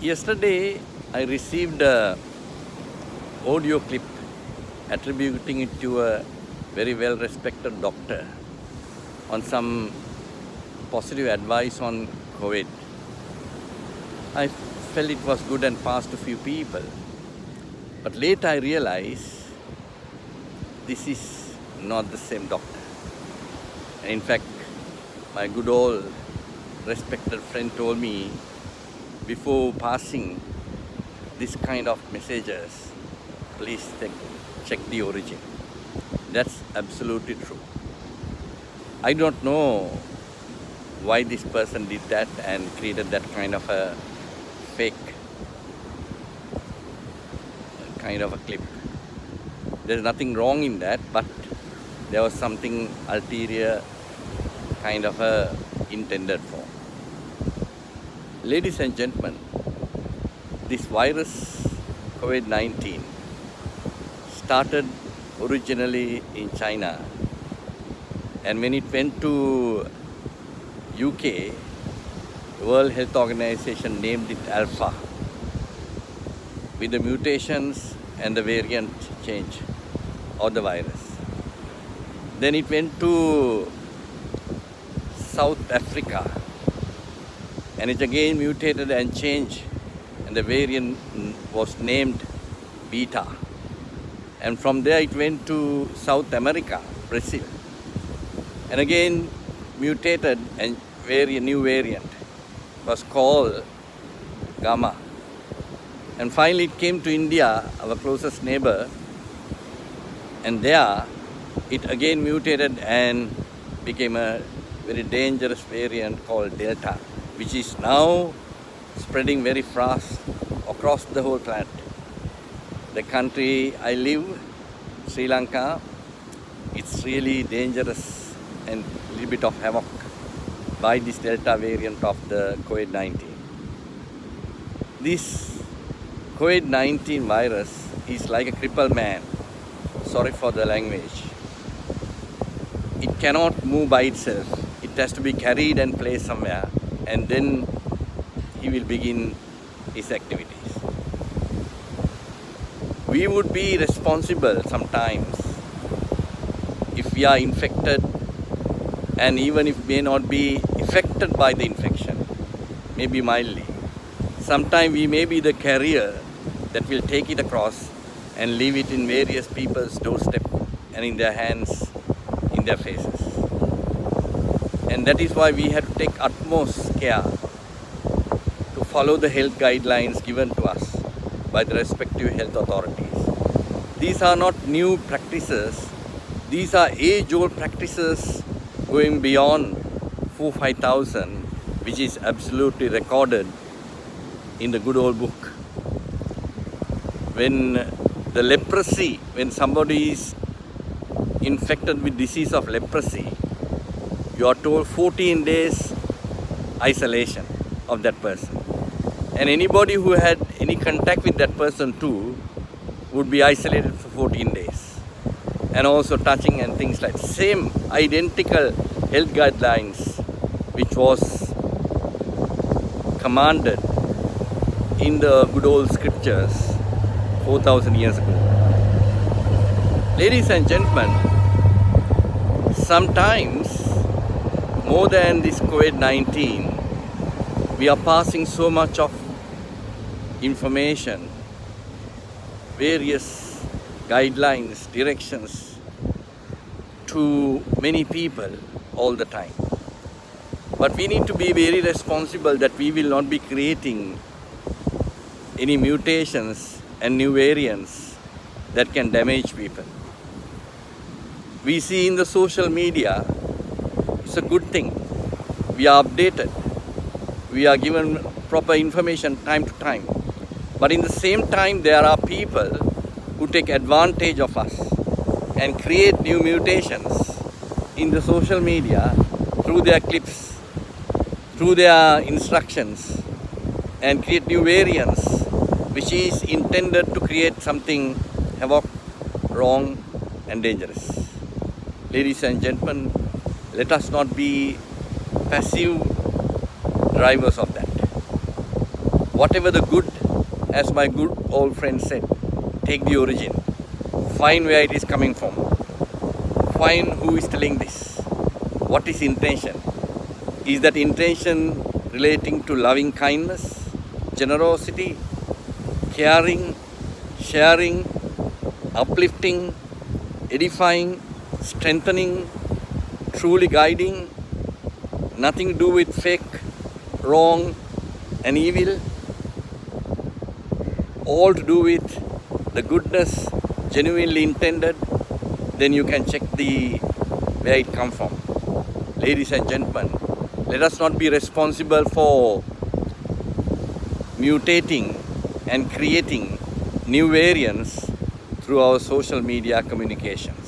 Yesterday, I received a audio clip attributing it to a very well-respected doctor on some positive advice on COVID. I felt it was good and passed to few people. But later I realized this is not the same doctor. And in fact, my good old respected friend told me before passing this kind of messages, please check the origin. That's absolutely true. I don't know why this person did that and created that kind of a fake kind of a clip. There's nothing wrong in that, but there was something ulterior kind of a intended for. Ladies and gentlemen, this virus COVID-19 started originally in China, and when it went to UK, the World Health Organization named it Alpha, with the mutations and the variant change of the virus. Then it went to South Africa, and it again mutated and changed, and the variant was named Beta. And from there it went to South America, Brazil, and again mutated and new variant was called Gamma. And finally it came to India, our closest neighbor, and there it again mutated and became a very dangerous variant called Delta, which is now spreading very fast across the whole planet. The country I live, Sri Lanka, it's really dangerous and a little bit of havoc by this Delta variant of the COVID-19. This COVID-19 virus is like a crippled man. Sorry for the language. It cannot move by itself. It has to be carried and placed somewhere, and then he will begin his activities. We would be responsible sometimes if we are infected, and even if we may not be affected by the infection, maybe mildly. Sometimes we may be the carrier that will take it across and leave it in various people's doorstep and in their hands, in their faces. And that is why we have to take utmost care to follow the health guidelines given to us by the respective health authorities. These are not new practices. These are age-old practices going beyond 4,000-5,000, which is absolutely recorded in the good old book. When the leprosy, when somebody is infected with disease of leprosy, you are told 14 days isolation of that person. And anybody who had any contact with that person too would be isolated for 14 days. And also touching and things like same identical health guidelines which was commanded in the good old scriptures 4,000 years ago. Ladies and gentlemen, sometimes more than this COVID-19, we are passing so much of information, various guidelines, directions to many people all the time. But we need to be very responsible that we will not be creating any mutations and new variants that can damage people. We see in the social media, it's a good thing. We are updated. We are given proper information time to time. But in the same time, there are people who take advantage of us and create new mutations in the social media through their clips, through their instructions, and create new variants which is intended to create something havoc, wrong and dangerous. Ladies and gentlemen, let us not be passive drivers of that. Whatever the good, as my good old friend said, take the origin. Find where it is coming from. Find who is telling this. What is intention? Is that intention relating to loving kindness, generosity, caring, sharing, uplifting, edifying, strengthening, truly guiding, nothing to do with fake, wrong and evil, all to do with the goodness genuinely intended, then you can check where it come from. Ladies and gentlemen, let us not be responsible for mutating and creating new variants through our social media communications.